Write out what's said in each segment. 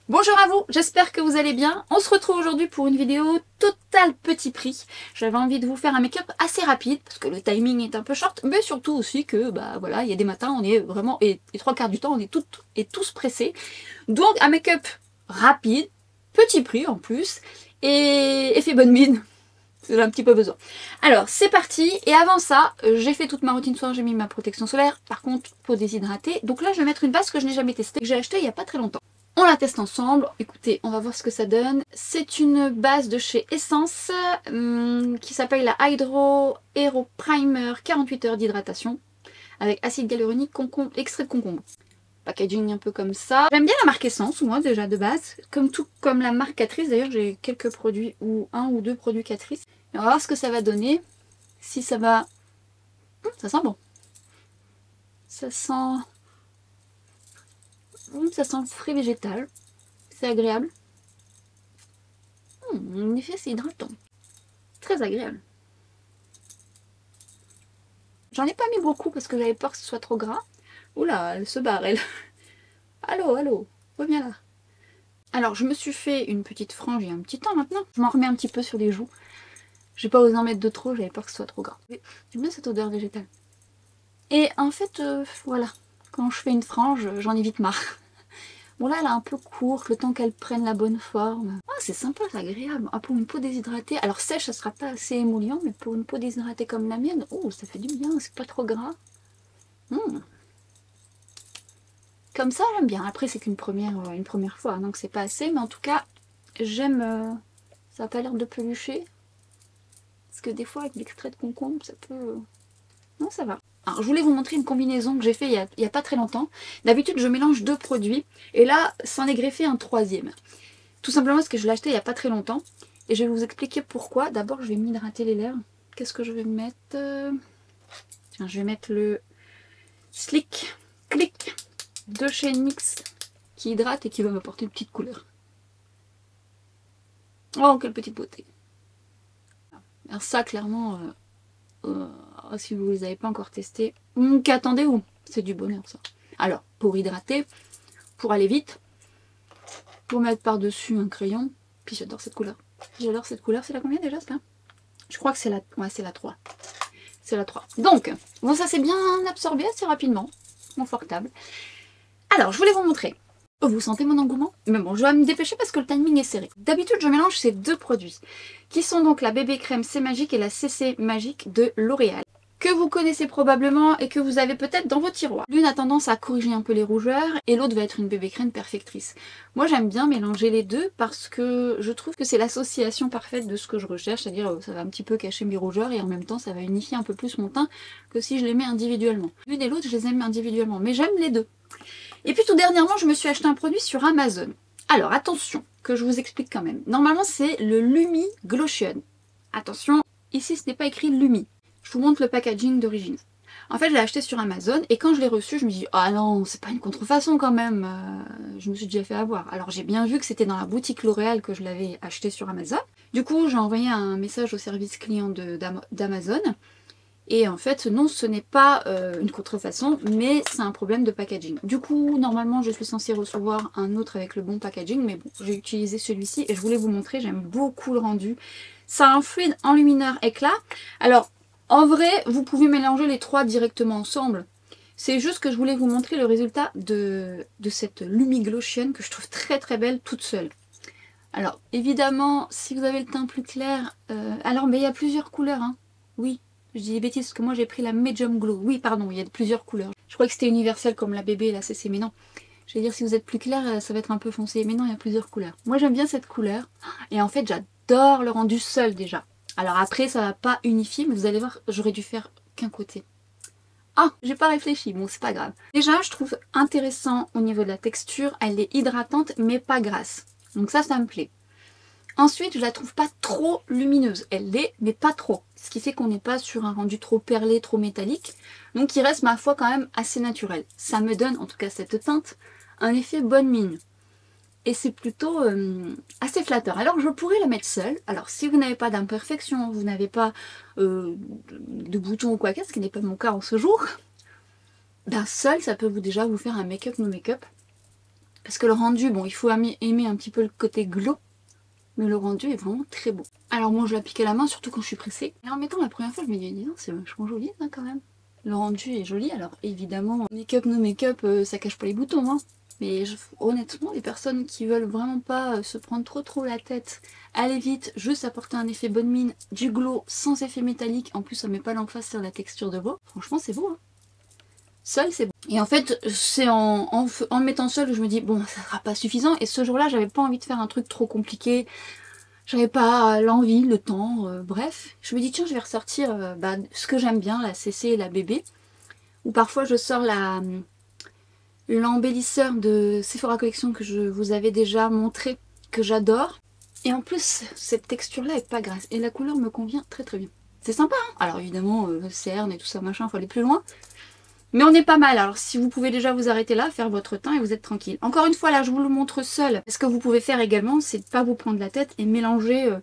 Bonjour à vous, j'espère que vous allez bien. On se retrouve aujourd'hui pour une vidéo total petit prix. J'avais envie de vous faire un make-up assez rapide parce que le timing est un peu short, mais surtout aussi que voilà, il y a des matins, on est vraiment, et les trois quarts du temps, on est toutes et tous pressés. Donc un make-up rapide, petit prix en plus, et fait bonne mine. J'ai un petit peu besoin. Alors, c'est parti. Et avant ça, j'ai fait toute ma routine soir, j'ai mis ma protection solaire. Par contre, peau déshydratée. Donc là, je vais mettre une base que je n'ai jamais testée, que j'ai achetée il n'y a pas très longtemps. On la teste ensemble. Écoutez, on va voir ce que ça donne. C'est une base de chez Essence qui s'appelle la Hydro Hero Primer 48 heures d'hydratation avec acide hyaluronique, concombre, extrait de concombre. Packaging un peu comme ça. J'aime bien la marque Essence, moi déjà de base. Comme la marque Catrice, d'ailleurs j'ai quelques produits, ou un ou deux produits Catrice. Et on va voir ce que ça va donner. Si ça va... Ça sent bon. Ça sent le frais végétal. C'est agréable. En effet, c'est hydratant. Très agréable. J'en ai pas mis beaucoup parce que j'avais peur que ce soit trop gras. Oula, elle se barre, elle. Allô, allô, reviens là. Alors, je me suis fait une petite frange il y a un petit temps maintenant. Je m'en remets un petit peu sur les joues. J'ai pas osé en mettre de trop, j'avais peur que ce soit trop gras. J'aime bien cette odeur végétale. Et en fait, voilà, quand je fais une frange, j'en ai vite marre. Bon là, elle est un peu courte, le temps qu'elle prenne la bonne forme. Ah, c'est sympa, c'est agréable. Ah, pour une peau déshydratée, alors sèche, ça sera pas assez émoullant, mais pour une peau déshydratée comme la mienne, oh, ça fait du bien, c'est pas trop gras. Comme ça, j'aime bien. Après, c'est qu'une première fois, donc c'est pas assez, mais en tout cas, j'aime... ça n'a pas l'air de pelucher. Parce que des fois, avec l'extrait de concombre, ça peut... Non, ça va. Alors, je voulais vous montrer une combinaison que j'ai fait il y a pas très longtemps. D'habitude, je mélange deux produits. Et là, s'en est greffé un troisième. Tout simplement parce que je l'ai acheté il y a pas très longtemps. Et je vais vous expliquer pourquoi. D'abord, je vais m'hydrater les lèvres. Qu'est-ce que je vais mettre? Tiens, je vais mettre le Slick Click de chez NYX qui hydrate et qui va m'apporter une petite couleur. Oh, quelle petite beauté! Alors ça, clairement... si vous ne les avez pas encore testés, qu'attendez-vous? C'est du bonheur ça. Alors, pour hydrater, pour aller vite, pour mettre par-dessus un crayon, puis j'adore cette couleur. J'adore cette couleur, c'est la combien déjà celle-là? Je crois que c'est la... Ouais, c'est la 3. C'est la 3. Donc, bon ça c'est bien absorbé assez rapidement, confortable. Alors, je voulais vous montrer. Vous sentez mon engouement? Mais bon, je vais me dépêcher parce que le timing est serré. D'habitude, je mélange ces deux produits, qui sont donc la BB Crème C'est Magique et la CC Magique de L'Oréal, que vous connaissez probablement et que vous avez peut-être dans vos tiroirs. L'une a tendance à corriger un peu les rougeurs et l'autre va être une BB Crème perfectrice. Moi, j'aime bien mélanger les deux parce que je trouve que c'est l'association parfaite de ce que je recherche, c'est-à-dire ça va un petit peu cacher mes rougeurs et en même temps, ça va unifier un peu plus mon teint que si je les mets individuellement. L'une et l'autre, je les aime individuellement, mais j'aime les deux. Et puis tout dernièrement, je me suis acheté un produit sur Amazon. Alors attention, que je vous explique quand même. Normalement, c'est le Lumi Glotion. Attention, ici ce n'est pas écrit Lumi. Je vous montre le packaging d'origine. En fait, je l'ai acheté sur Amazon et quand je l'ai reçu, je me dis « Ah non, c'est pas une contrefaçon quand même. Je me suis déjà fait avoir. » Alors j'ai bien vu que c'était dans la boutique L'Oréal que je l'avais acheté sur Amazon. Du coup, j'ai envoyé un message au service client d'Amazon. Et en fait, non, ce n'est pas une contrefaçon, mais c'est un problème de packaging. Du coup, normalement, je suis censée recevoir un autre avec le bon packaging, mais bon, j'ai utilisé celui-ci et je voulais vous montrer, j'aime beaucoup le rendu. Ça a un fluide enlumineur éclat. Alors, en vrai, vous pouvez mélanger les trois directement ensemble. C'est juste que je voulais vous montrer le résultat de cette Lumi Glotion que je trouve très très belle toute seule. Alors, évidemment, si vous avez le teint plus clair... mais il y a plusieurs couleurs, hein. Oui. Je dis des bêtises parce que moi j'ai pris la Medium Glow. Oui, pardon, il y a plusieurs couleurs. Je crois que c'était universel comme la BB et la CC, mais non. Je vais dire, si vous êtes plus clair, ça va être un peu foncé. Mais non, il y a plusieurs couleurs. Moi j'aime bien cette couleur. Et en fait, j'adore le rendu seul déjà. Alors après, ça va pas unifier, mais vous allez voir, j'aurais dû faire qu'un côté. Ah, j'ai pas réfléchi, bon c'est pas grave. Déjà, je trouve intéressant au niveau de la texture. Elle est hydratante, mais pas grasse. Donc ça me plaît. Ensuite, je la trouve pas trop lumineuse. Elle l'est, mais pas trop. Ce qui fait qu'on n'est pas sur un rendu trop perlé, trop métallique. Donc il reste, ma foi, quand même assez naturel. Ça me donne, en tout cas cette teinte, un effet bonne mine. Et c'est plutôt assez flatteur. Alors je pourrais la mettre seule. Alors si vous n'avez pas d'imperfection, vous n'avez pas de boutons ou quoi que ce qui n'est pas mon cas en ce jour, ben seule, ça peut déjà vous faire un make-up no make-up. Parce que le rendu, bon, il faut aimer un petit peu le côté glow. Mais le rendu est vraiment très beau. Alors moi je l'applique à la main, surtout quand je suis pressée. Et en mettant la première fois, je me dis, non, c'est vachement joli ça quand même. Le rendu est joli. Alors évidemment, make-up, no make-up, ça cache pas les boutons. Hein. Mais honnêtement, les personnes qui veulent vraiment pas se prendre trop la tête, aller vite, juste apporter un effet bonne mine, du glow, sans effet métallique, en plus ça met pas l'emphase sur la texture de peau, franchement c'est beau. Hein. Seul c'est bon. Et en fait, c'est en le mettant seul que je me dis, bon, ça sera pas suffisant. Et ce jour-là, j'avais pas envie de faire un truc trop compliqué. J'avais pas l'envie, le temps, bref. Je me dis, tiens, je vais ressortir ce que j'aime bien, la CC et la bébé. Ou parfois, je sors l'embellisseur de Sephora Collection que je vous avais déjà montré, que j'adore. Et en plus, cette texture-là est pas grasse. Et la couleur me convient très bien. C'est sympa, hein. Alors évidemment, cerne et tout ça, machin, faut aller plus loin. Mais on est pas mal, alors si vous pouvez déjà vous arrêter là, faire votre teint et vous êtes tranquille. Encore une fois, là je vous le montre seul. Ce que vous pouvez faire également, c'est de pas vous prendre la tête et mélanger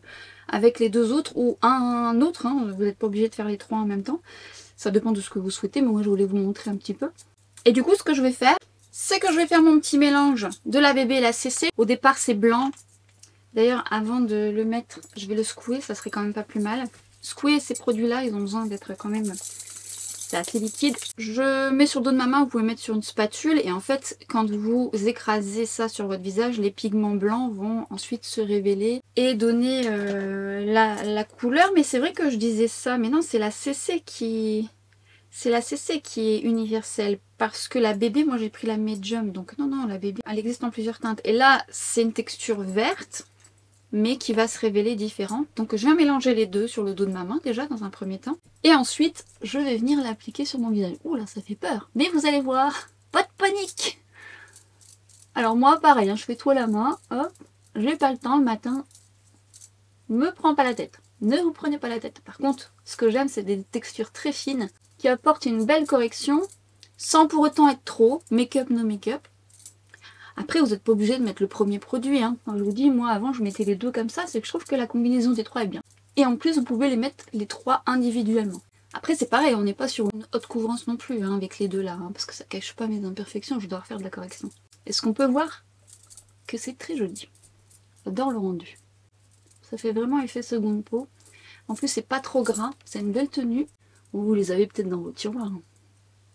avec les deux autres ou un autre. Hein. Vous n'êtes pas obligé de faire les trois en même temps. Ça dépend de ce que vous souhaitez, mais moi je voulais vous montrer un petit peu. Et du coup, ce que je vais faire, c'est que je vais faire mon petit mélange de la bébé et la CC. Au départ, c'est blanc. D'ailleurs, avant de le mettre, je vais le secouer, ça serait quand même pas plus mal. Secouer ces produits-là, ils ont besoin d'être quand même... C'est assez liquide. Je mets sur le dos de ma main, vous pouvez mettre sur une spatule. Et en fait, quand vous écrasez ça sur votre visage, les pigments blancs vont ensuite se révéler et donner la couleur. Mais c'est vrai que je disais ça, mais non, c'est la CC qui... C'est la CC qui est universelle. Parce que la bébé, moi j'ai pris la Medium. Donc non, la bébé, elle existe en plusieurs teintes. Et là, c'est une texture verte, mais qui va se révéler différente. Donc je viens mélanger les deux sur le dos de ma main déjà dans un premier temps. Et ensuite, je vais venir l'appliquer sur mon visage. Ouh là, ça fait peur. Mais vous allez voir, pas de panique. Alors moi, pareil, hein, je fais tout à la main. Hop, j'ai pas le temps le matin. Me prends pas la tête. Ne vous prenez pas la tête. Par contre, ce que j'aime, c'est des textures très fines qui apportent une belle correction sans pour autant être trop. Make-up, no make-up. Après, vous n'êtes pas obligé de mettre le premier produit. Hein. Quand je vous dis, moi avant, je mettais les deux comme ça, c'est que je trouve que la combinaison des trois est bien. Et en plus, vous pouvez les mettre les trois individuellement. Après, c'est pareil, on n'est pas sur une haute couvrance non plus hein, avec les deux là, hein, parce que ça cache pas mes imperfections, je dois refaire de la correction. Est-ce qu'on peut voir que c'est très joli? J'adore le rendu. Ça fait vraiment effet seconde peau. En plus, c'est pas trop gras, c'est une belle tenue. Vous les avez peut-être dans vos tiroirs. Hein.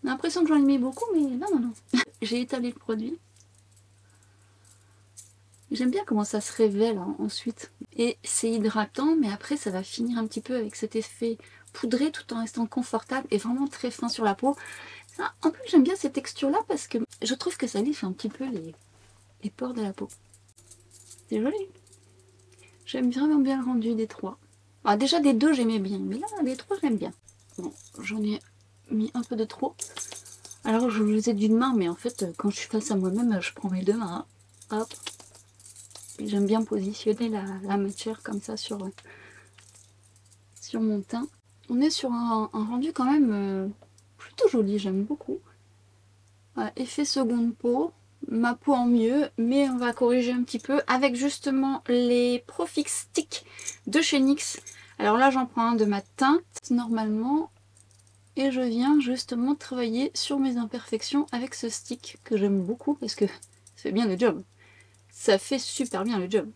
J'ai l'impression que j'en ai mis beaucoup, mais non. J'ai étalé le produit. J'aime bien comment ça se révèle hein, ensuite. Et c'est hydratant, mais après ça va finir un petit peu avec cet effet poudré tout en restant confortable et vraiment très fin sur la peau. Ça, en plus j'aime bien ces textures-là parce que je trouve que ça lisse un petit peu les pores de la peau. C'est joli. J'aime vraiment bien le rendu des trois. Alors, déjà des deux j'aimais bien, mais là des trois j'aime bien. Bon, j'en ai mis un peu de trop. Alors je le faisais d'une main, mais en fait quand je suis face à moi-même, je prends mes deux mains. Hop. J'aime bien positionner la matière comme ça sur mon teint. On est sur un rendu quand même plutôt joli, j'aime beaucoup. Effet seconde peau, ma peau en mieux, mais on va corriger un petit peu avec justement les Profix Stick de chez NYX. Alors là j'en prends un de ma teinte normalement et je viens justement travailler sur mes imperfections avec ce stick que j'aime beaucoup parce que ça fait bien le job. Ça fait super bien le job.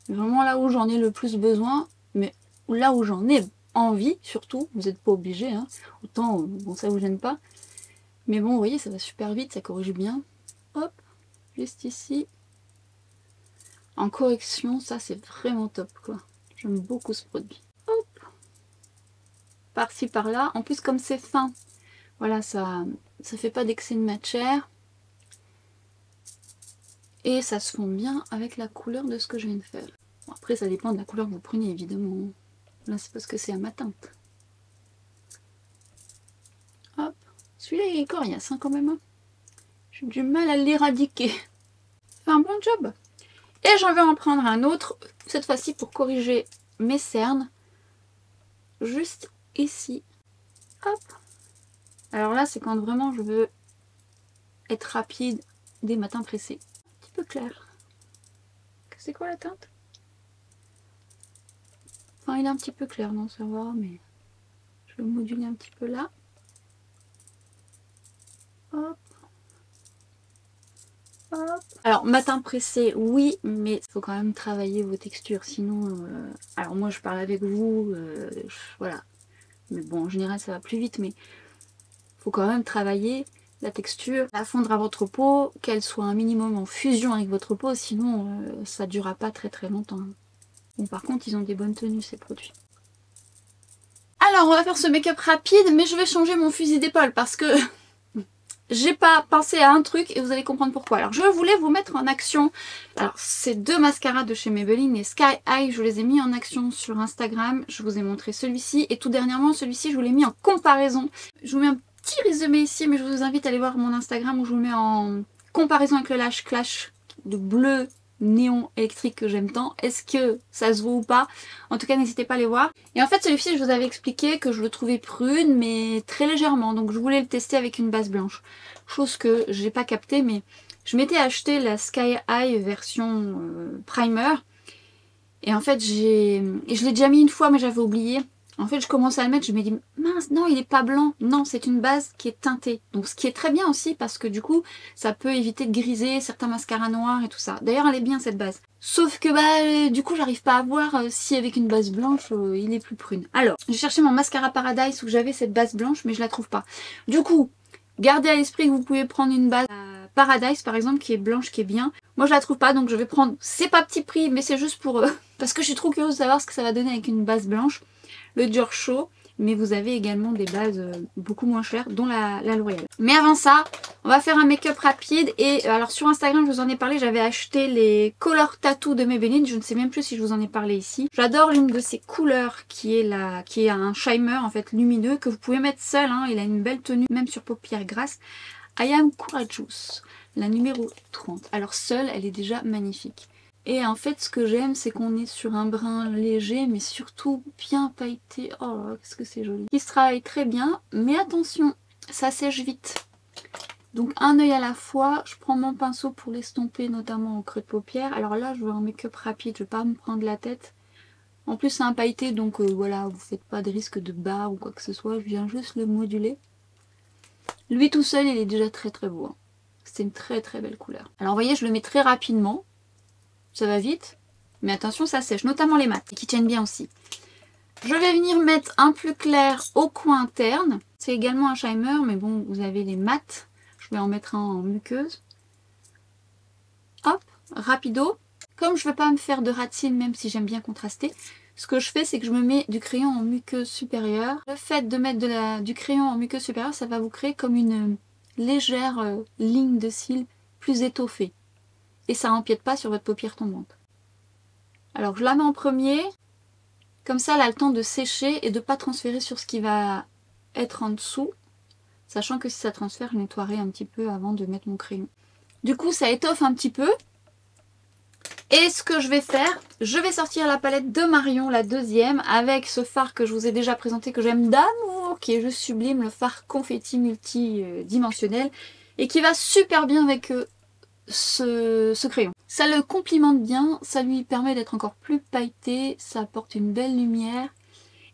Vraiment là où j'en ai le plus besoin, mais là où j'en ai envie, surtout, vous n'êtes pas obligé, hein. Autant, bon ça vous gêne pas. Mais bon, vous voyez, ça va super vite, ça corrige bien. Hop, juste ici. En correction, ça c'est vraiment top, quoi. J'aime beaucoup ce produit. Hop, par-ci, par-là. En plus, comme c'est fin, voilà, ça fait pas d'excès de matière. Et ça se fond bien avec la couleur de ce que je viens de faire. Bon, après, ça dépend de la couleur que vous prenez, évidemment. Là, c'est parce que c'est à ma teinte. Hop. Celui-là, il est coriace, hein, quand même. Hein. J'ai du mal à l'éradiquer. Fait un bon job. Et j'en vais en prendre un autre, cette fois-ci pour corriger mes cernes. Juste ici. Hop. Alors là, c'est quand vraiment je veux être rapide des matins pressés. Un petit peu clair. C'est quoi la teinte? Enfin, il est un petit peu clair, non, ça va, mais je vais le moduler un petit peu là. Hop. Hop. matin pressé, oui, mais il faut quand même travailler vos textures. Sinon, alors moi je parle avec vous, voilà. Mais bon, en général ça va plus vite, mais faut quand même travailler la texture, la fondre à votre peau, qu'elle soit un minimum en fusion avec votre peau, sinon ça ne durera pas très très longtemps. Bon, par contre, ils ont des bonnes tenues ces produits. Alors, on va faire ce make-up rapide, mais je vais changer mon fusil d'épaule parce que j'ai pas pensé à un truc et vous allez comprendre pourquoi. Alors, je voulais vous mettre en action. Alors, ces deux mascaras de chez Maybelline, les Sky High, je les ai mis en action sur Instagram. Je vous ai montré celui-ci et tout dernièrement, celui-ci, je vous l'ai mis en comparaison. Je vous mets un petit résumé ici, mais je vous invite à aller voir mon Instagram où je vous le mets en comparaison avec le Lash Clash de bleu néon électrique que j'aime tant. Est-ce que ça se voit ou pas? En tout cas, n'hésitez pas à les voir. Et en fait, celui-ci, je vous avais expliqué que je le trouvais prune, mais très légèrement. Donc, je voulais le tester avec une base blanche. Chose que j'ai pas capté, mais je m'étais acheté la Sky High version primer. Et en fait, je l'ai déjà mis une fois, mais j'avais oublié. En fait, je commençais à le mettre, je me dis, mince, non, il est pas blanc. Non, c'est une base qui est teintée. Donc, ce qui est très bien aussi, parce que du coup, ça peut éviter de griser certains mascaras noirs et tout ça. D'ailleurs, elle est bien, cette base. Sauf que, du coup, j'arrive pas à voir si avec une base blanche, il est plus prune. Alors, j'ai cherché mon mascara Paradise où j'avais cette base blanche, mais je la trouve pas. Du coup, gardez à l'esprit que vous pouvez prendre une base Paradise, par exemple, qui est blanche, qui est bien. Moi, je la trouve pas, donc je vais prendre... C'est pas petit prix, mais c'est juste pour... parce que je suis trop curieuse de savoir ce que ça va donner avec une base blanche. Le Dior Show, mais vous avez également des bases beaucoup moins chères, dont la L'Oréal. Mais avant ça, on va faire un make-up rapide. Et alors sur Instagram, je vous en ai parlé, j'avais acheté les Color Tattoo de Maybelline. Je ne sais même plus si je vous en ai parlé ici. J'adore l'une de ces couleurs qui est un shimmer en fait lumineux que vous pouvez mettre seul. Hein. Il a une belle tenue, même sur paupières grasses. I Am Courageous, la numéro 30. Alors seule, elle est déjà magnifique. Et en fait, ce que j'aime, c'est qu'on est sur un brun léger, mais surtout bien pailleté. Oh là là, qu'est-ce que c'est joli. Qui se travaille très bien, mais attention, ça sèche vite. Donc un œil à la fois, je prends mon pinceau pour l'estomper, notamment au creux de paupière. Alors là, je veux un make-up rapide, je ne vais pas me prendre la tête. En plus, c'est un pailleté, donc voilà, vous ne faites pas de risque de barre ou quoi que ce soit. Je viens juste le moduler. Lui tout seul, il est déjà très très beau. Hein. C'est une très très belle couleur. Alors vous voyez, je le mets très rapidement. Ça va vite, mais attention, ça sèche, notamment les mats, qui tiennent bien aussi. Je vais venir mettre un plus clair au coin interne. C'est également un shimmer, mais bon, vous avez les mats. Je vais en mettre un en muqueuse. Hop, rapido. Comme je ne veux pas me faire de ras de cils, même si j'aime bien contraster, ce que je fais, c'est que je me mets du crayon en muqueuse supérieure. Le fait de mettre du crayon en muqueuse supérieure, ça va vous créer comme une légère ligne de cils plus étoffée. Et ça n'empiète pas sur votre paupière tombante. Alors je la mets en premier, comme ça elle a le temps de sécher et de ne pas transférer sur ce qui va être en dessous, sachant que si ça transfère, je nettoierai un petit peu avant de mettre mon crayon. Du coup ça étoffe un petit peu. Et ce que je vais faire, je vais sortir la palette de Marion, la deuxième, avec ce fard que je vous ai déjà présenté, que j'aime d'amour, qui est juste sublime, le fard confetti multidimensionnel, et qui va super bien avec ce crayon. Ça le complimente bien, ça lui permet d'être encore plus pailleté, ça apporte une belle lumière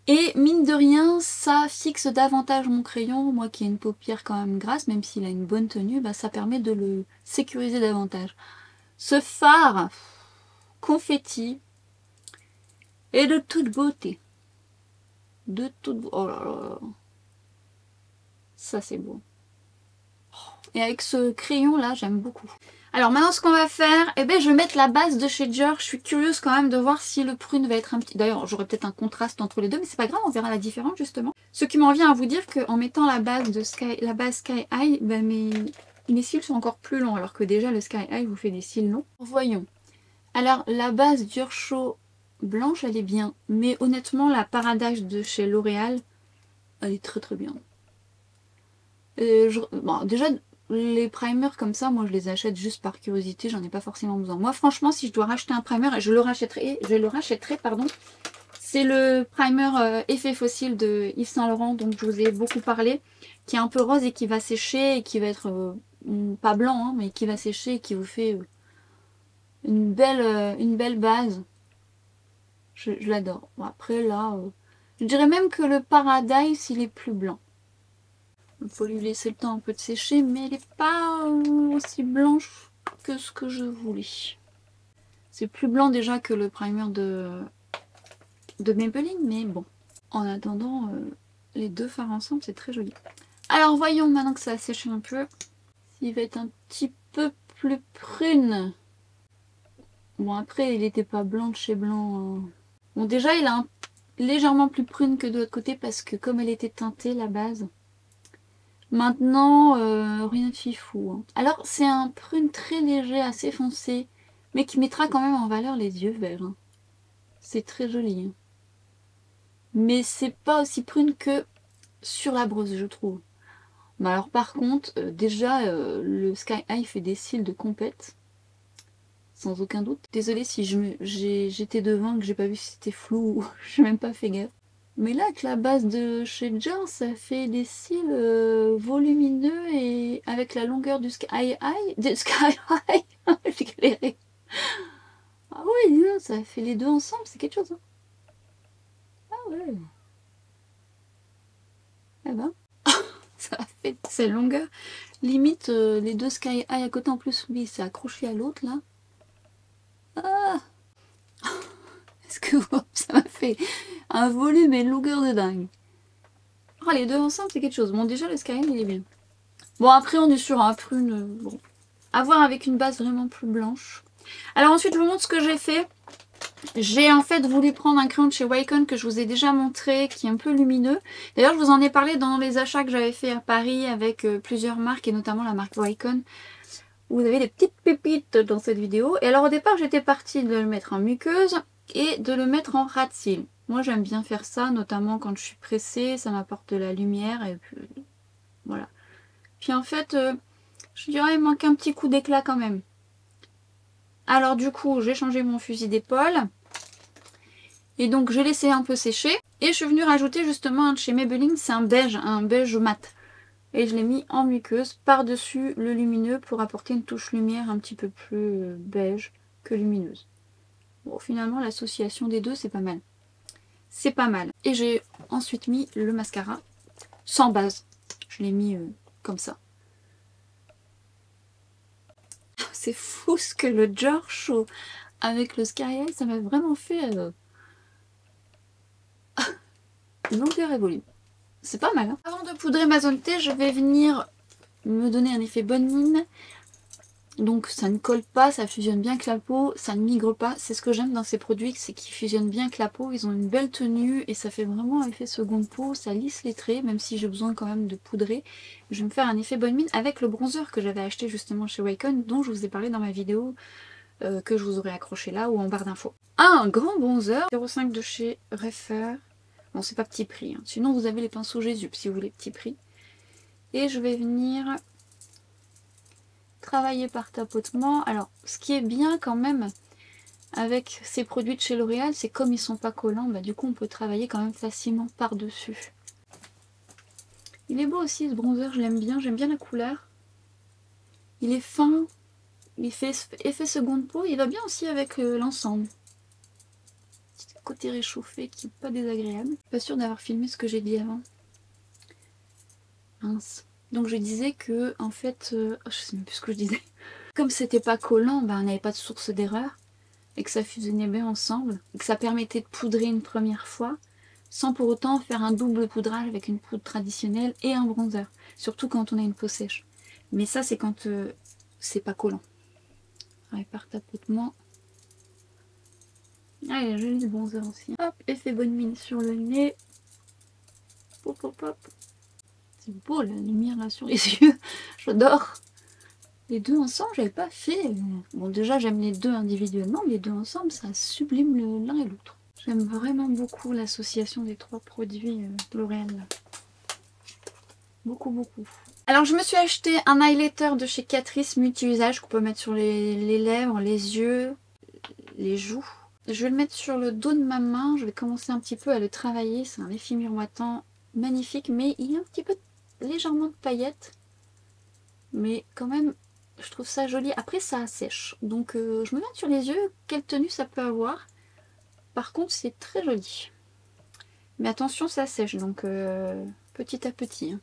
et mine de rien ça fixe davantage mon crayon. Moi qui ai une paupière quand même grasse, même s'il a une bonne tenue, ça permet de le sécuriser davantage. Ce fard confetti est de toute beauté. De toute beauté. Oh là là. Ça c'est beau. Et avec ce crayon là, j'aime beaucoup. Alors maintenant ce qu'on va faire, je vais mettre la base de chez Dior. Je suis curieuse quand même de voir si le prune va être un petit... D'ailleurs j'aurais peut-être un contraste entre les deux, mais c'est pas grave, on verra la différence justement. Ce qui m'en vient à vous dire qu'en mettant la base Sky High, mes cils sont encore plus longs, alors que déjà le Sky High vous fait des cils longs. Voyons. Alors la base Dior Show blanche elle est bien, mais honnêtement la Paradise de chez L'Oréal, elle est très très bien. Bon, déjà... Les primers comme ça, moi je les achète juste par curiosité, j'en ai pas forcément besoin. Moi franchement, si je dois racheter un primer, je le rachèterai, pardon. C'est le primer effet fossile de Yves Saint Laurent dont je vous ai beaucoup parlé, qui est un peu rose et qui va sécher et qui va être pas blanc, hein, mais qui va sécher et qui vous fait une belle base. Je l'adore. Bon, après là, je dirais même que le Paradise il est plus blanc. Il faut lui laisser le temps un peu de sécher, mais elle n'est pas aussi blanche que ce que je voulais. C'est plus blanc déjà que le primer de Maybelline, mais bon. En attendant, les deux fards ensemble, c'est très joli. Alors voyons maintenant que ça a séché un peu, s'il va être un petit peu plus prune. Bon après, il n'était pas blanc de chez blanc. Bon déjà, il a légèrement plus prune que de l'autre côté parce que comme elle était teintée, la base. Maintenant, rien de fifou. Hein. Alors c'est un prune très léger, assez foncé, mais qui mettra quand même en valeur les yeux verts. Hein. C'est très joli. Hein. Mais c'est pas aussi prune que sur la brosse, je trouve. Mais alors par contre, déjà, le Sky High fait des cils de compète. Sans aucun doute. Désolée si j'étais devant, que j'ai pas vu si c'était flou ou j'ai même pas fait gaffe. Mais là, avec la base de chez Dior, ça fait des cils volumineux et avec la longueur du Sky High. Du Sky High j'ai galéré. Ah ouais, dis donc, ça fait les deux ensemble, c'est quelque chose. Hein. Ah ouais. Eh ben, ça fait cette longueur. Limite, les deux Sky High à côté en plus, oui, c'est accroché à l'autre là. Ah, est-ce que ça m'a fait un volume et une longueur de dingue. Oh, les deux ensemble, c'est quelque chose. Bon, déjà, le Sky High, il est bien. Bon, après, on est sur un prune. Bon, à voir avec une base vraiment plus blanche. Alors ensuite, je vous montre ce que j'ai fait. J'ai en fait voulu prendre un crayon de chez Wacom que je vous ai déjà montré, qui est un peu lumineux. D'ailleurs, je vous en ai parlé dans les achats que j'avais fait à Paris avec plusieurs marques, et notamment la marque Wacom. Vous avez des petites pépites dans cette vidéo. Et alors au départ, j'étais partie de le mettre en muqueuse et de le mettre en ras de cils. Moi, j'aime bien faire ça, notamment quand je suis pressée, ça m'apporte de la lumière et puis voilà. Puis en fait, je dirais il manque un petit coup d'éclat quand même. Alors du coup, j'ai changé mon fusil d'épaule. Et donc, j'ai laissé un peu sécher. Et je suis venue rajouter justement un de chez Maybelline, c'est un beige mat. Et je l'ai mis en muqueuse par-dessus le lumineux pour apporter une touche lumière un petit peu plus beige que lumineuse. Bon, finalement, l'association des deux, c'est pas mal. C'est pas mal. Et j'ai ensuite mis le mascara sans base. Je l'ai mis comme ça. C'est fou ce que le Dior Show avec le Sky High, ça m'a vraiment fait longueur et volume. C'est pas mal. Hein. Avant de poudrer ma zone T, je vais venir me donner un effet bonne mine. Donc ça ne colle pas, ça fusionne bien avec la peau, ça ne migre pas. C'est ce que j'aime dans ces produits, c'est qu'ils fusionnent bien avec la peau. Ils ont une belle tenue et ça fait vraiment un effet seconde peau. Ça lisse les traits, même si j'ai besoin quand même de poudrer. Je vais me faire un effet bonne mine avec le bronzer que j'avais acheté justement chez Wacom, dont je vous ai parlé dans ma vidéo que je vous aurai accroché là ou en barre d'infos. Un grand bronzer 0,5 de chez Refer. Bon, c'est pas petit prix, hein. Sinon vous avez les pinceaux Jésus si vous voulez petit prix. Et je vais venir travailler par tapotement. Alors, ce qui est bien quand même avec ces produits de chez L'Oréal, c'est comme ils sont pas collants, bah, du coup on peut travailler quand même facilement par-dessus. Il est beau aussi ce bronzer, je l'aime bien, j'aime bien la couleur. Il est fin, il fait effet seconde peau, il va bien aussi avec l'ensemble. Petit côté réchauffé qui n'est pas désagréable. Pas sûre d'avoir filmé ce que j'ai dit avant. Mince. Donc je disais que, en fait, je sais même plus ce que je disais. Comme c'était pas collant, bah, on n'avait pas de source d'erreur. Et que ça fusionnait bien ensemble. Et que ça permettait de poudrer une première fois. Sans pour autant faire un double poudrage avec une poudre traditionnelle et un bronzer. Surtout quand on a une peau sèche. Mais ça c'est quand c'est pas collant. Ouais, par tapotement. Ah, il est joli le bronzer aussi. Hop, effet bonne mine sur le nez. Hop, hop, hop. C'est beau la lumière là sur les yeux. J'adore. Les deux ensemble, j'avais pas fait. Bon, déjà, j'aime les deux individuellement, mais les deux ensemble, ça sublime l'un et l'autre. J'aime vraiment beaucoup l'association des trois produits de L'Oréal. Beaucoup, beaucoup. Alors, je me suis acheté un highlighter de chez Catrice multi-usage qu'on peut mettre sur les lèvres, les yeux, les joues. Je vais le mettre sur le dos de ma main. Je vais commencer un petit peu à le travailler. C'est un effet miroitant magnifique, mais il y a un petit peu légèrement de paillettes. Mais quand même, je trouve ça joli. Après, ça sèche. Donc, je me demande sur les yeux quelle tenue ça peut avoir. Par contre, c'est très joli. Mais attention, ça sèche. Donc, petit à petit. Hein.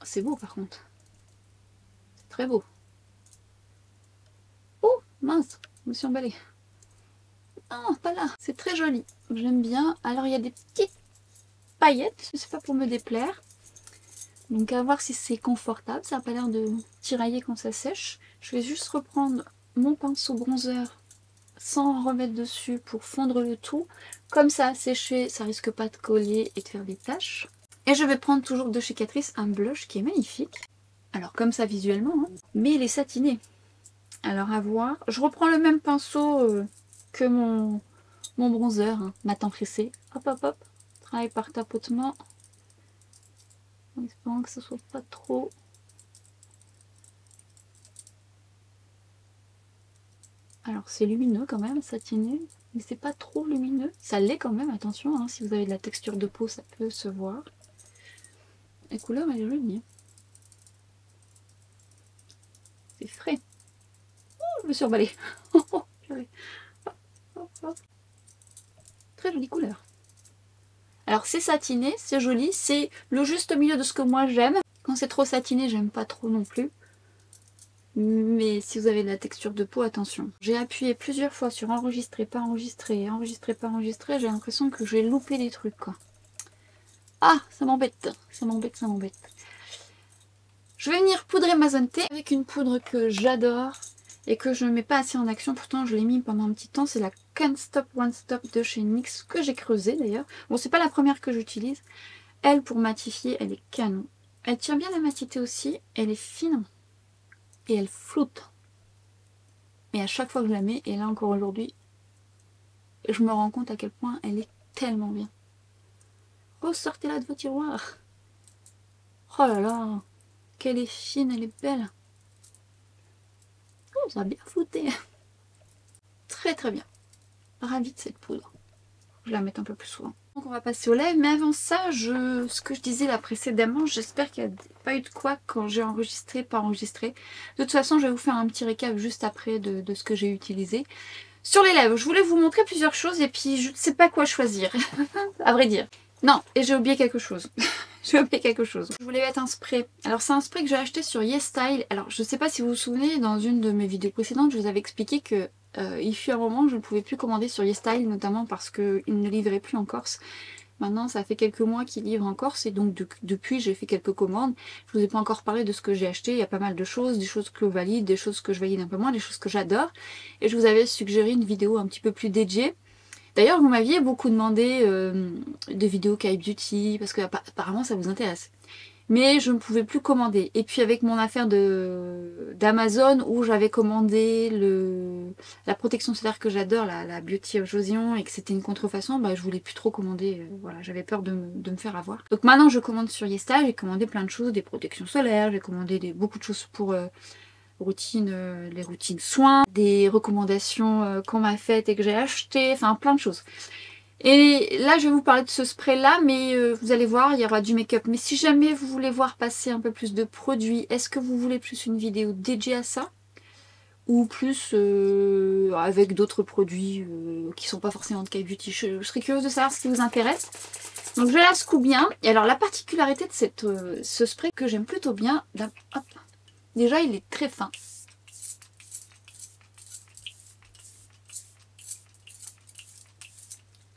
C'est beau, par contre. très beau. Oh mince, je me suis emballée. Non, pas là. C'est très joli. J'aime bien. Alors il y a des petites paillettes. C'est pas pour me déplaire. Donc à voir si c'est confortable. Ça n'a pas l'air de tirailler quand ça sèche. Je vais juste reprendre mon pinceau bronzer sans remettre dessus pour fondre le tout. Comme ça a séché, ça risque pas de coller et de faire des taches. Et je vais prendre toujours de chez Catrice un blush qui est magnifique. Alors comme ça visuellement, hein, mais il est satiné. Alors à voir. Je reprends le même pinceau que mon bronzer, hein, matin pressé. Hop hop hop. Travail par tapotement. En espérant que ce soit pas trop... Alors c'est lumineux quand même, satiné, mais c'est pas trop lumineux. Ça l'est quand même, attention, hein, si vous avez de la texture de peau, ça peut se voir. La couleur elle est jolie. C'est frais. Oh, je me suis emballée. Très jolie couleur. Alors c'est satiné, c'est joli, c'est le juste milieu de ce que moi j'aime. Quand c'est trop satiné, j'aime pas trop non plus. Mais si vous avez de la texture de peau, attention. J'ai appuyé plusieurs fois sur enregistrer, pas enregistrer, enregistrer, pas enregistrer. J'ai l'impression que j'ai loupé des trucs, quoi. Ah, ça m'embête, ça m'embête, ça m'embête. Je vais venir poudrer ma zone T avec une poudre que j'adore et que je ne mets pas assez en action. Pourtant, je l'ai mis pendant un petit temps. C'est la Can't Stop One Stop de chez NYX que j'ai creusée d'ailleurs. Bon, c'est pas la première que j'utilise. Elle, pour matifier, elle est canon. Elle tire bien la matité aussi. Elle est fine. Et elle floute. Et à chaque fois que je la mets, et là encore aujourd'hui, je me rends compte à quel point elle est tellement bien. Ressortez-la de vos tiroirs. Oh là là, qu'elle est fine, elle est belle. Oh, ça a bien flouté. Très très bien. Ravie de cette poudre. Je vais la mettre un peu plus souvent. Donc on va passer aux lèvres, mais avant ça, ce que je disais là précédemment, j'espère qu'il n'y a pas eu de quoi quand j'ai enregistré, pas enregistré. De toute façon, je vais vous faire un petit récap juste après de ce que j'ai utilisé. Sur les lèvres, je voulais vous montrer plusieurs choses et puis je ne sais pas quoi choisir, à vrai dire. Non, et j'ai oublié quelque chose. J'ai oublié quelque chose. Je voulais mettre un spray. Alors c'est un spray que j'ai acheté sur YesStyle. Alors je ne sais pas si vous vous souvenez, dans une de mes vidéos précédentes, je vous avais expliqué que il fut un moment où je ne pouvais plus commander sur YesStyle, notamment parce qu'il ne livrait plus en Corse. Maintenant ça fait quelques mois qu'il livre en Corse et donc depuis j'ai fait quelques commandes. Je vous ai pas encore parlé de ce que j'ai acheté, il y a pas mal de choses, des choses que je valide, des choses que je valide un peu moins, des choses que j'adore. Et je vous avais suggéré une vidéo un petit peu plus dédiée. D'ailleurs vous m'aviez beaucoup demandé de vidéos K-Beauty parce que apparemment ça vous intéresse. Mais je ne pouvais plus commander. Et puis avec mon affaire d'Amazon où j'avais commandé la protection solaire que j'adore, la Beauty of Josion, et que c'était une contrefaçon, bah, je voulais plus trop commander. Voilà, j'avais peur de me faire avoir. Donc maintenant je commande sur YesStyle, j'ai commandé plein de choses, des protections solaires, j'ai commandé beaucoup de choses pour les routines soins, des recommandations qu'on m'a faites et que j'ai achetées, enfin plein de choses. Et là je vais vous parler de ce spray là, mais vous allez voir, il y aura du make-up. Mais si jamais vous voulez voir passer un peu plus de produits, est-ce que vous voulez plus une vidéo dédiée à ça? Ou plus avec d'autres produits qui sont pas forcément de K-Beauty? Je serais curieuse de savoir ce qui vous intéresse. Donc je la secoue bien. Et alors la particularité de ce spray que j'aime plutôt bien, hop, déjà il est très fin.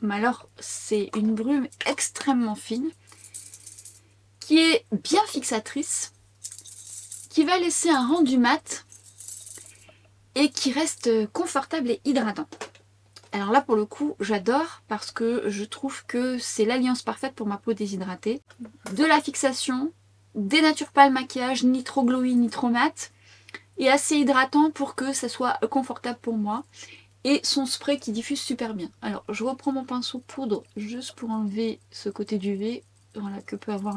Mais alors c'est une brume extrêmement fine qui est bien fixatrice, qui va laisser un rendu mat et qui reste confortable et hydratant. Alors là pour le coup j'adore parce que je trouve que c'est l'alliance parfaite pour ma peau déshydratée. De la fixation, dénature pas le maquillage, ni trop glowy ni trop mat, et assez hydratant pour que ça soit confortable pour moi. Et son spray qui diffuse super bien. Alors je reprends mon pinceau poudre juste pour enlever ce côté duvet, voilà, que peut avoir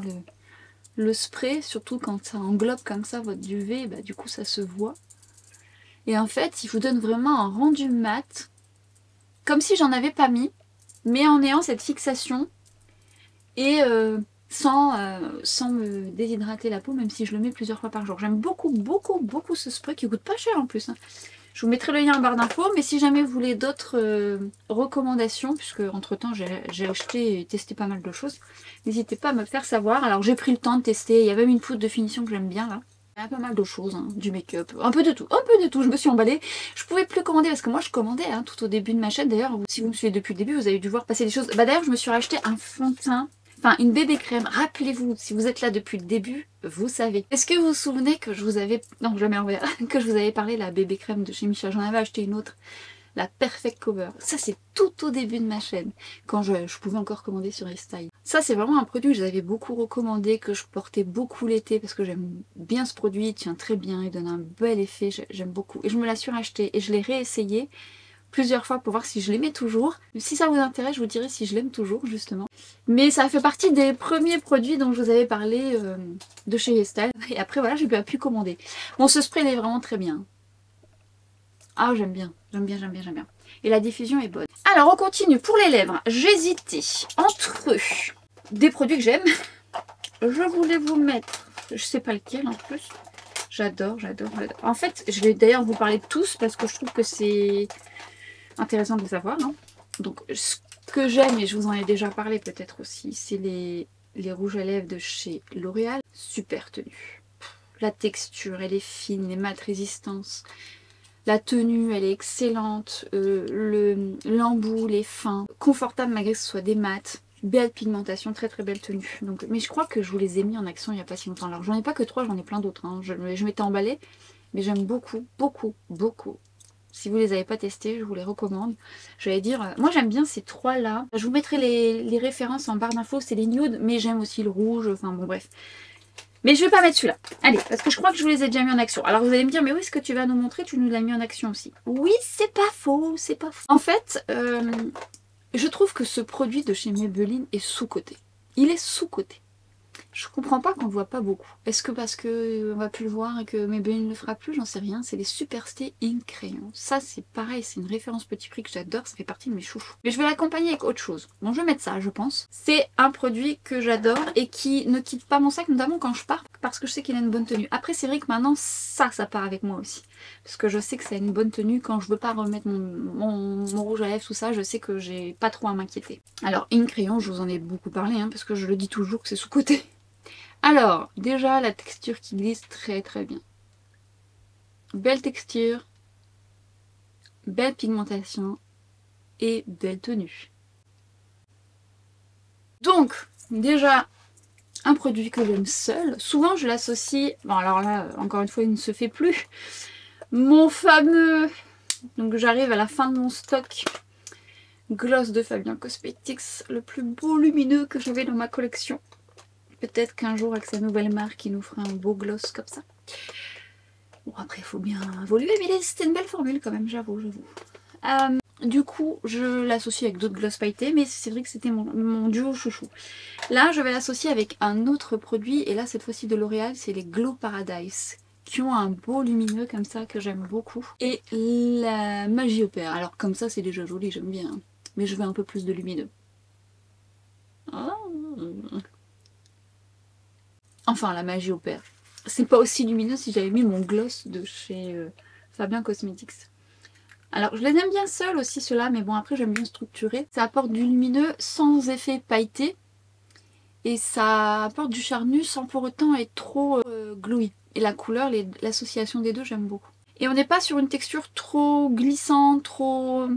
le spray, surtout quand ça englobe comme ça votre duvet, bah, du coup ça se voit. Et en fait il vous donne vraiment un rendu mat, comme si j'en avais pas mis, mais en ayant cette fixation et sans me déshydrater la peau, même si je le mets plusieurs fois par jour. J'aime beaucoup beaucoup beaucoup ce spray qui coûte pas cher en plus, hein. Je vous mettrai le lien en barre d'infos, mais si jamais vous voulez d'autres recommandations, puisque entre temps j'ai acheté et testé pas mal de choses, n'hésitez pas à me faire savoir. Alors j'ai pris le temps de tester, il y a même une poudre de finition que j'aime bien là. Il y a pas mal de choses, hein, du make-up, un peu de tout, un peu de tout. Je me suis emballée. Je pouvais plus commander parce que moi je commandais hein, tout au début de ma chaîne. D'ailleurs, si vous me suivez depuis le début, vous avez dû voir passer des choses. Bah d'ailleurs, je me suis racheté un fond de teint, enfin une bébé crème. Rappelez-vous, si vous êtes là depuis le début, vous savez. Est-ce que vous vous souvenez que je vous avais, non jamais envers, que je vous avais parlé de la bébé crème de chez Michelin. J'en avais acheté une autre. La Perfect Cover. Ça, c'est tout au début de ma chaîne, quand je pouvais encore commander sur Estyle. Ça, c'est vraiment un produit que j'avais beaucoup recommandé, que je portais beaucoup l'été, parce que j'aime bien ce produit, il tient très bien, il donne un bel effet, j'aime beaucoup. Et je me l'ai suracheté, et je l'ai réessayé plusieurs fois pour voir si je l'aimais toujours. Si ça vous intéresse, je vous dirai si je l'aime toujours, justement. Mais ça fait partie des premiers produits dont je vous avais parlé de chez Estyle. Et après, voilà, j'ai pu commander. Bon, ce spray, il est vraiment très bien. Ah, j'aime bien, j'aime bien, j'aime bien, j'aime bien. Et la diffusion est bonne. Alors, on continue. Pour les lèvres, j'hésitais entre des produits que j'aime. Je voulais vous mettre, je sais pas lequel en plus. J'adore, j'adore, j'adore. En fait, je vais d'ailleurs vous parler de tous parce que je trouve que c'est intéressant de les savoir. Hein. Donc, ce que j'aime, et je vous en ai déjà parlé peut-être aussi, c'est les rouges à lèvres de chez L'Oréal. Super tenue. La texture, elle est fine, les mattes résistance. La tenue, elle est excellente. L'embout, est fin. Confortable malgré que ce soit des mats. Belle pigmentation, très très belle tenue. Donc, mais je crois que je vous les ai mis en action il n'y a pas si longtemps. Alors j'en ai pas que 3, j'en ai plein d'autres. Hein. Je m'étais emballée. Mais j'aime beaucoup, beaucoup, beaucoup. Si vous les avez pas testés, je vous les recommande. J'allais dire, moi j'aime bien ces 3 là. Je vous mettrai les références en barre d'infos, c'est les nudes. Mais j'aime aussi le rouge, enfin bon bref. Mais je vais pas mettre celui-là. Allez, parce que je crois que je vous les ai déjà mis en action. Alors vous allez me dire, mais où est-ce que tu vas nous montrer? Tu nous l'as mis en action aussi. Oui, c'est pas faux, c'est pas faux. En fait, je trouve que ce produit de chez Maybelline est sous-coté. Il est sous-coté. Je comprends pas qu'on le voit pas beaucoup. Est-ce que parce que on va plus le voir et que Maybelline ne le fera plus? J'en sais rien. C'est les Superstay Ink Crayons. Ça c'est pareil, c'est une référence petit prix que j'adore, ça fait partie de mes chouchous. Mais je vais l'accompagner avec autre chose. Bon, je vais mettre ça, je pense. C'est un produit que j'adore et qui ne quitte pas mon sac, notamment quand je pars, parce que je sais qu'il a une bonne tenue. Après c'est vrai que maintenant ça part avec moi aussi. Parce que je sais que ça a une bonne tenue. Quand je veux pas remettre mon rouge à lèvres, tout ça, je sais que j'ai pas trop à m'inquiéter. Alors Ink Crayon, je vous en ai beaucoup parlé, hein, parce que je le dis toujours que c'est sous-coté. Alors, déjà, la texture qui glisse très très bien. Belle texture, belle pigmentation et belle tenue. Donc, déjà, un produit que j'aime seul. Souvent, je l'associe... Bon, alors là, encore une fois, il ne se fait plus. Mon fameux... Donc, j'arrive à la fin de mon stock. Gloss de Fabien Cosmetics, le plus beau lumineux que j'avais dans ma collection. Peut-être qu'un jour, avec sa nouvelle marque, il nous fera un beau gloss comme ça. Bon, après, il faut bien évoluer, mais c'était une belle formule quand même, j'avoue. Du coup, je l'associe avec d'autres gloss pailletés, mais c'est vrai que c'était mon duo chouchou. Là, je vais l'associer avec un autre produit, et là, cette fois-ci de L'Oréal, c'est les Glow Paradise, qui ont un beau lumineux comme ça, que j'aime beaucoup. Et la Magie Opère. Alors, comme ça, c'est déjà joli, j'aime bien. Hein. Mais je veux un peu plus de lumineux. Oh. Enfin, la Magie Opère. C'est pas aussi lumineux si j'avais mis mon gloss de chez Fabien Cosmetics. Alors, je les aime bien seuls aussi, ceux-là, mais bon, après, j'aime bien structurer. Ça apporte du lumineux sans effet pailleté. Et ça apporte du charnu sans pour autant être trop glowy. Et la couleur, l'association des deux, j'aime beaucoup. Et on n'est pas sur une texture trop glissante, trop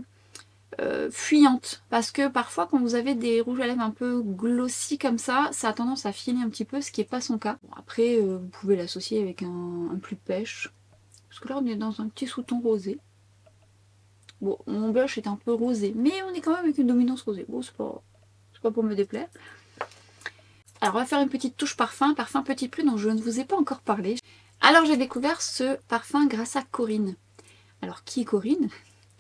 fuyante. Parce que parfois, quand vous avez des rouges à lèvres un peu glossy comme ça, ça a tendance à filer un petit peu, ce qui n'est pas son cas. Bon, après, vous pouvez l'associer avec un plus pêche. Parce que là, on est dans un petit sous-ton rosé. Bon, mon blush est un peu rosé, mais on est quand même avec une dominance rosée. Bon, c'est pas pour me déplaire. Alors, on va faire une petite touche parfum petit prix dont je ne vous ai pas encore parlé. Alors, j'ai découvert ce parfum grâce à Corinne. Alors, qui est Corinne ?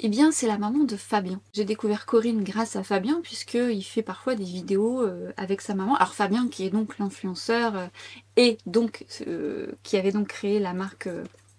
Eh bien, c'est la maman de Fabien. J'ai découvert Corinne grâce à Fabien, puisqu'il fait parfois des vidéos avec sa maman. Alors, Fabien, qui est donc l'influenceur, et donc qui avait donc créé la marque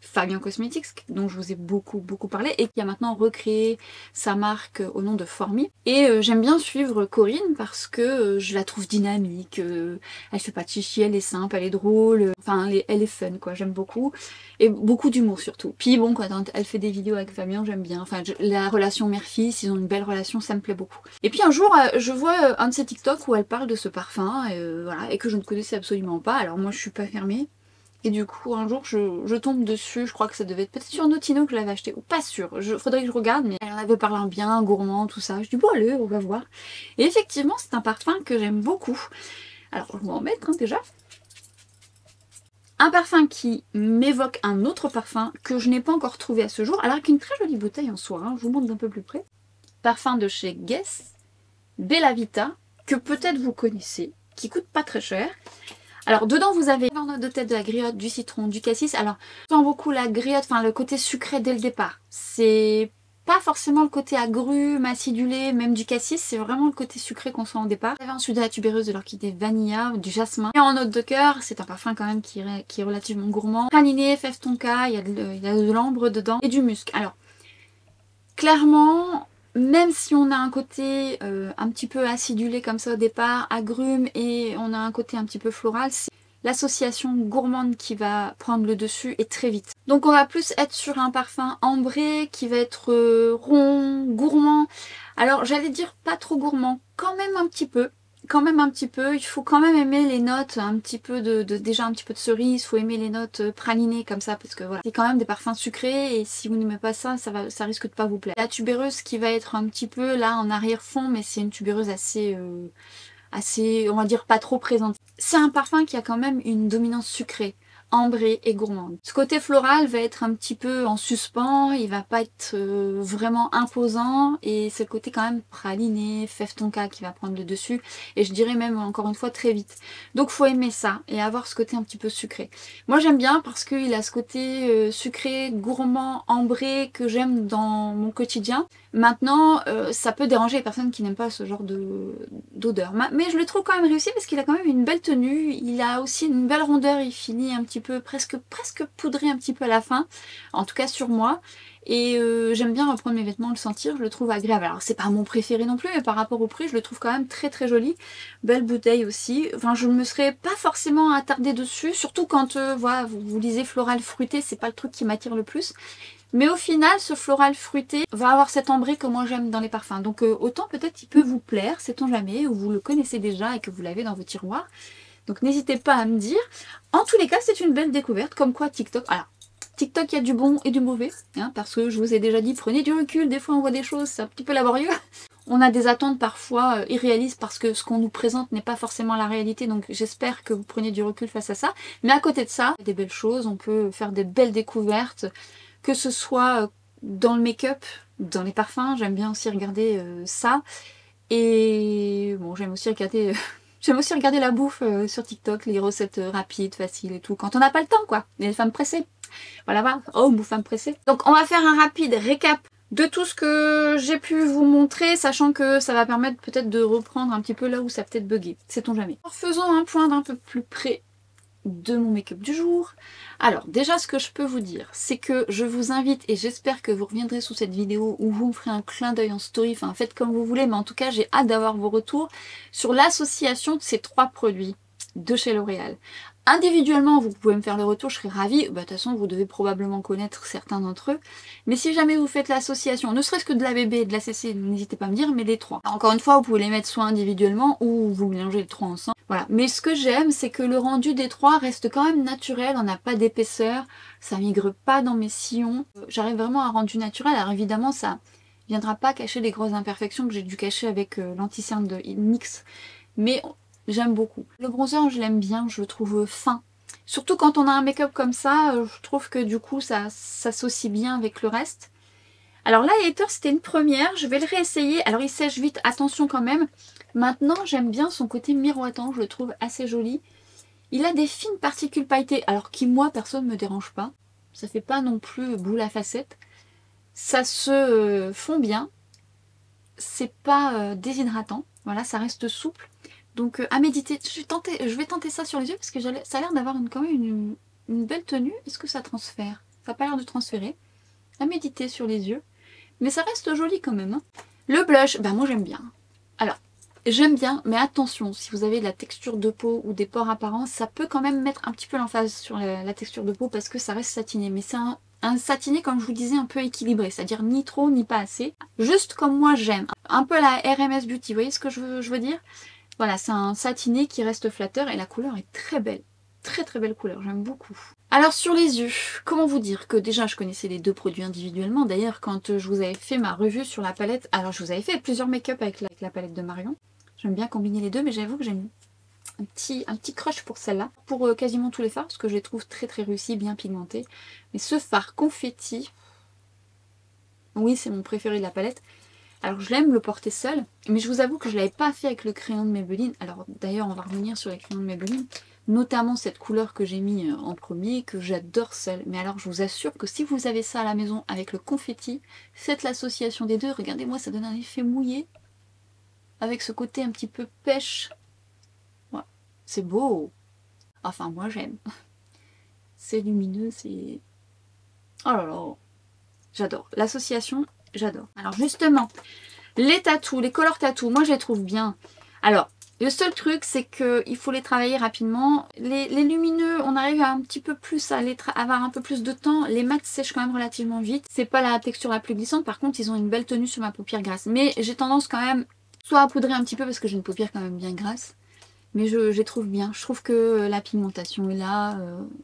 Fabien Cosmetics, dont je vous ai beaucoup parlé, et qui a maintenant recréé sa marque au nom de Formi. Et j'aime bien suivre Corinne parce que je la trouve dynamique, elle fait pas de chichi, elle est simple, elle est drôle, enfin elle est fun quoi, j'aime beaucoup. Et beaucoup d'humour surtout. Puis bon, quand elle fait des vidéos avec Fabien, j'aime bien. Enfin, la relation mère-fils, ils ont une belle relation, ça me plaît beaucoup. Et puis un jour, je vois un de ses TikTok où elle parle de ce parfum, voilà, et que je ne connaissais absolument pas. Alors moi, je suis pas fermée. Et du coup, un jour, je tombe dessus, je crois que ça devait être peut-être sur Notino que je l'avais acheté, ou pas sûr, faudrait que je regarde, mais elle en avait parlé un bien, gourmand, tout ça. Je dis, bon allez, on va voir. Et effectivement, c'est un parfum que j'aime beaucoup. Alors, je vais en mettre déjà. Un parfum qui m'évoque un autre parfum que je n'ai pas encore trouvé à ce jour, alors qu'une très jolie bouteille en soi, hein, je vous montre d'un peu plus près. Parfum de chez Guess, Bella Vita, que peut-être vous connaissez, qui coûte pas très cher. Alors dedans vous avez en note de tête de la griotte, du citron, du cassis. Alors je sens beaucoup la griotte, enfin le côté sucré dès le départ. C'est pas forcément le côté agrume, acidulé, même du cassis, c'est vraiment le côté sucré qu'on sent au départ. Vous avez ensuite de la tubéreuse, de l'orchidée vanilla, du jasmin. Et en note de cœur, c'est un parfum quand même qui est relativement gourmand. Praliné, fève tonka, il y a de l'ambre dedans et du musc. Alors clairement, même si on a un côté un petit peu acidulé comme ça au départ, agrume, et on a un côté un petit peu floral, c'est l'association gourmande qui va prendre le dessus et très vite. Donc on va plus être sur un parfum ambré qui va être rond, gourmand. Alors j'allais dire pas trop gourmand, quand même un petit peu. Quand même un petit peu, il faut quand même aimer les notes un petit peu déjà un petit peu de cerise, il faut aimer les notes pralinées comme ça parce que voilà, c'est quand même des parfums sucrés et si vous n'aimez pas ça, ça risque de pas vous plaire. La tubéreuse qui va être un petit peu là en arrière-fond, mais c'est une tubéreuse assez, on va dire pas trop présente. C'est un parfum qui a quand même une dominance sucrée, ambrée et gourmande. Ce côté floral va être un petit peu en suspens, il va pas être vraiment imposant et c'est le côté quand même praliné, fève tonka qui va prendre le dessus et je dirais même encore une fois très vite. Donc faut aimer ça et avoir ce côté un petit peu sucré. Moi j'aime bien parce qu'il a ce côté sucré, gourmand, ambré que j'aime dans mon quotidien. Maintenant ça peut déranger les personnes qui n'aiment pas ce genre d'odeur. Mais je le trouve quand même réussi parce qu'il a quand même une belle tenue, il a aussi une belle rondeur, il finit un petit peu presque poudré un petit peu à la fin, en tout cas sur moi. Et j'aime bien reprendre mes vêtements, le sentir, je le trouve agréable. Alors c'est pas mon préféré non plus, mais par rapport au prix, je le trouve quand même très très joli. Belle bouteille aussi. Enfin, je ne me serais pas forcément attardée dessus, surtout quand voilà, vous lisez floral fruité, c'est pas le truc qui m'attire le plus. Mais au final, ce floral fruité va avoir cet ambré que moi j'aime dans les parfums. Donc autant peut-être il peut vous plaire, sait-on jamais, ou vous le connaissez déjà et que vous l'avez dans vos tiroirs. Donc n'hésitez pas à me dire. En tous les cas, c'est une belle découverte, comme quoi TikTok... Alors, TikTok, il y a du bon et du mauvais, hein, parce que je vous ai déjà dit, prenez du recul, des fois on voit des choses, c'est un petit peu laborieux. On a des attentes parfois irréalistes parce que ce qu'on nous présente n'est pas forcément la réalité, donc j'espère que vous prenez du recul face à ça. Mais à côté de ça, il y a des belles choses, on peut faire des belles découvertes, que ce soit dans le make-up, dans les parfums, j'aime bien aussi regarder ça. Et bon, j'aime aussi regarder... J'aime aussi regarder la bouffe sur TikTok, les recettes rapides, faciles et tout, quand on n'a pas le temps quoi, les femmes pressées. Voilà, voilà, oh, femme pressée. Donc on va faire un rapide récap de tout ce que j'ai pu vous montrer, sachant que ça va permettre peut-être de reprendre un petit peu là où ça a peut-être bugué, sait-on jamais. Alors, faisons un point d'un peu plus près de mon make-up du jour. Alors déjà ce que je peux vous dire, c'est que je vous invite, et j'espère que vous reviendrez sous cette vidéo ou vous me ferez un clin d'œil en story, enfin faites comme vous voulez, mais en tout cas j'ai hâte d'avoir vos retours sur l'association de ces trois produits de chez L'Oréal. Individuellement, vous pouvez me faire le retour, je serai ravie. Bah, de toute façon, vous devez probablement connaître certains d'entre eux. Mais si jamais vous faites l'association, ne serait-ce que de la BB et de la CC, n'hésitez pas à me dire, mais les trois. Alors, encore une fois, vous pouvez les mettre soit individuellement ou vous mélangez les trois ensemble. Voilà. Mais ce que j'aime, c'est que le rendu des trois reste quand même naturel, on n'a pas d'épaisseur, ça migre pas dans mes sillons. J'arrive vraiment à un rendu naturel. Alors évidemment, ça viendra pas cacher les grosses imperfections que j'ai dû cacher avec l'anti-cerne de NYX. Mais j'aime beaucoup. Le bronzer, je l'aime bien, je le trouve fin. Surtout quand on a un make-up comme ça, je trouve que du coup ça s'associe bien avec le reste. Alors là, l'highlighter, c'était une première, je vais le réessayer. Alors il sèche vite, attention quand même. Maintenant, j'aime bien son côté miroitant, je le trouve assez joli. Il a des fines particules pailletées, alors qui moi, perso, ne me dérange pas. Ça fait pas non plus boule à facettes. Ça se fond bien. C'est pas déshydratant. Voilà, ça reste souple. Donc à méditer, je vais tenter ça sur les yeux parce que ça a l'air d'avoir quand même une belle tenue. Est-ce que ça transfère? Ça n'a pas l'air de transférer. À méditer sur les yeux. Mais ça reste joli quand même. Hein. Le blush, bah moi j'aime bien. Alors, j'aime bien, mais attention, si vous avez de la texture de peau ou des pores apparents, ça peut quand même mettre un petit peu l'emphase sur la texture de peau parce que ça reste satiné. Mais c'est un satiné, comme je vous disais, un peu équilibré, c'est-à-dire ni trop ni pas assez. Juste comme moi j'aime. Un peu la RMS Beauty, vous voyez ce que je veux dire? Voilà, c'est un satiné qui reste flatteur et la couleur est très belle. Très très belle couleur, j'aime beaucoup. Alors sur les yeux, comment vous dire que déjà je connaissais les deux produits individuellement. D'ailleurs quand je vous avais fait ma revue sur la palette, alors je vous avais fait plusieurs make-up avec la palette de Marion. J'aime bien combiner les deux, mais j'avoue que j'ai un petit crush pour celle-là. Pour quasiment tous les fards, parce que je les trouve très très réussis, bien pigmentés. Mais ce fard confetti, oui c'est mon préféré de la palette. Alors je l'aime le porter seul, mais je vous avoue que je ne l'avais pas fait avec le crayon de Maybelline. Alors d'ailleurs on va revenir sur les crayons de Maybelline, notamment cette couleur que j'ai mis en premier, que j'adore seule. Mais alors je vous assure que si vous avez ça à la maison avec le confetti, faites l'association des deux. Regardez-moi, ça donne un effet mouillé, avec ce côté un petit peu pêche. Ouais, c'est beau. Enfin moi j'aime. C'est lumineux, c'est... Oh là là, j'adore. L'association, j'adore. Alors justement, les tatous, les color tatous, moi je les trouve bien. Alors, le seul truc, c'est qu'il faut les travailler rapidement. Les lumineux, on arrive à un petit peu plus à avoir un peu plus de temps. Les mats sèchent quand même relativement vite. C'est pas la texture la plus glissante. Par contre, ils ont une belle tenue sur ma paupière grasse. Mais j'ai tendance quand même soit à poudrer un petit peu parce que j'ai une paupière quand même bien grasse. Mais je les trouve bien. Je trouve que la pigmentation est là.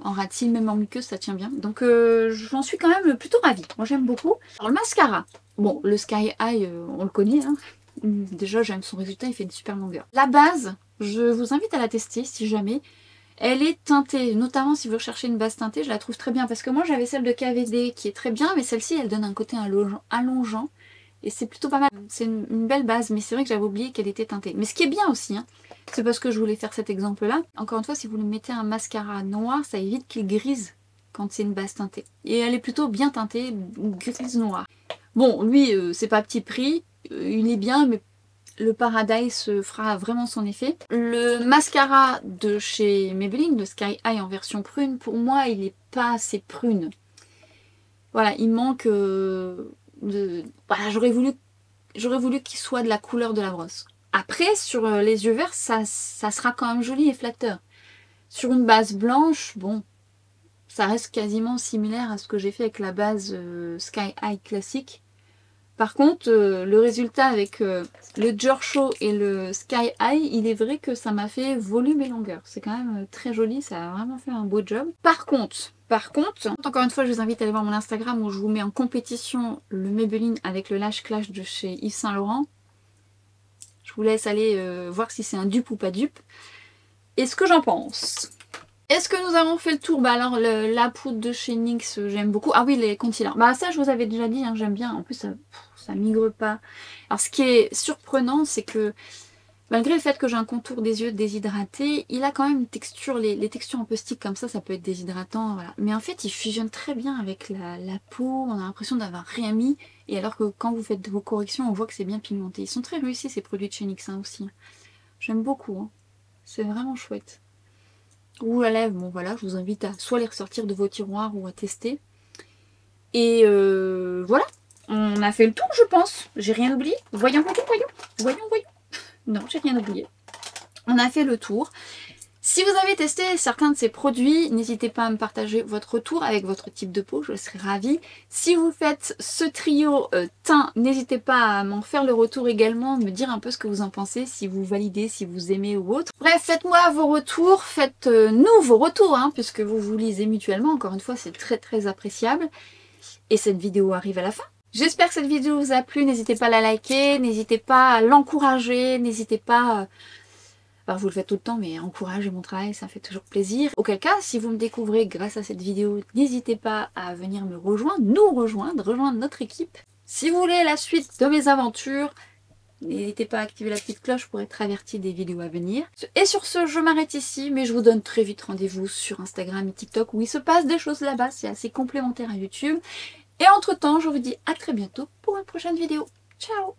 En ras de cils, même en muqueuse, ça tient bien. Donc j'en suis quand même plutôt ravie. Moi j'aime beaucoup. Alors le mascara. Bon, le Sky High, on le connaît. Hein. Déjà j'aime son résultat, il fait une super longueur. La base, je vous invite à la tester si jamais. Elle est teintée, notamment si vous recherchez une base teintée, je la trouve très bien. Parce que moi j'avais celle de KVD qui est très bien, mais celle-ci elle donne un côté allongeant. Et c'est plutôt pas mal. C'est une belle base, mais c'est vrai que j'avais oublié qu'elle était teintée. Mais ce qui est bien aussi, hein, c'est parce que je voulais faire cet exemple-là. Encore une fois, si vous lui mettez un mascara noir, ça évite qu'il grise quand c'est une base teintée. Et elle est plutôt bien teintée, grise noire. Bon, lui, c'est pas petit prix, il est bien, mais le Paradise fera vraiment son effet. Le mascara de chez Maybelline, le Sky High en version prune, pour moi, il est pas assez prune. Voilà, il manque... Voilà, j'aurais voulu qu'il soit de la couleur de la brosse. Après, sur les yeux verts, ça sera quand même joli et flatteur. Sur une base blanche, bon, ça reste quasiment similaire à ce que j'ai fait avec la base Sky High classique. Par contre, le résultat avec le Giorgio et le Sky High, il est vrai que ça m'a fait volume et longueur. C'est quand même très joli, ça a vraiment fait un beau job. Par contre, encore une fois, je vous invite à aller voir mon Instagram où je vous mets en compétition le Maybelline avec le Lash Clash de chez Yves Saint Laurent. Je vous laisse aller voir si c'est un dupe ou pas dupe. Et ce que j'en pense. Est-ce que nous avons fait le tour? Bah alors la poudre de chez NYX, j'aime beaucoup. Ah oui, les concealers. Bah ça je vous avais déjà dit, hein, j'aime bien. En plus ça migre pas. Alors ce qui est surprenant, c'est que malgré le fait que j'ai un contour des yeux déshydraté, il a quand même une texture, les textures un peu stick comme ça peut être déshydratant. Voilà. Mais en fait il fusionne très bien avec la peau, on a l'impression d'avoir rien mis. Et alors que quand vous faites vos corrections, on voit que c'est bien pigmenté. Ils sont très réussis ces produits de chez NYX hein, aussi. J'aime beaucoup, hein. C'est vraiment chouette. Rouge à lèvres, bon voilà, je vous invite à soit les ressortir de vos tiroirs ou à tester. Et voilà, on a fait le tour je pense. J'ai rien oublié. Voyons. Non, j'ai rien oublié. On a fait le tour. Si vous avez testé certains de ces produits, n'hésitez pas à me partager votre retour avec votre type de peau, je serai ravie. Si vous faites ce trio teint, n'hésitez pas à m'en faire le retour également, me dire un peu ce que vous en pensez, si vous validez, si vous aimez ou autre. Bref, faites-moi vos retours, faites-nous vos retours, hein, puisque vous vous lisez mutuellement, encore une fois, c'est très très appréciable. Et cette vidéo arrive à la fin. J'espère que cette vidéo vous a plu, n'hésitez pas à la liker, n'hésitez pas à l'encourager, n'hésitez pas... Enfin, vous le faites tout le temps, mais encouragez mon travail, ça fait toujours plaisir. Auquel cas, si vous me découvrez grâce à cette vidéo, n'hésitez pas à venir me rejoindre, rejoindre notre équipe. Si vous voulez la suite de mes aventures, n'hésitez pas à activer la petite cloche pour être averti des vidéos à venir. Et sur ce, je m'arrête ici, mais je vous donne très vite rendez-vous sur Instagram et TikTok où il se passe des choses là-bas, c'est assez complémentaire à YouTube. Et entre temps, je vous dis à très bientôt pour une prochaine vidéo. Ciao!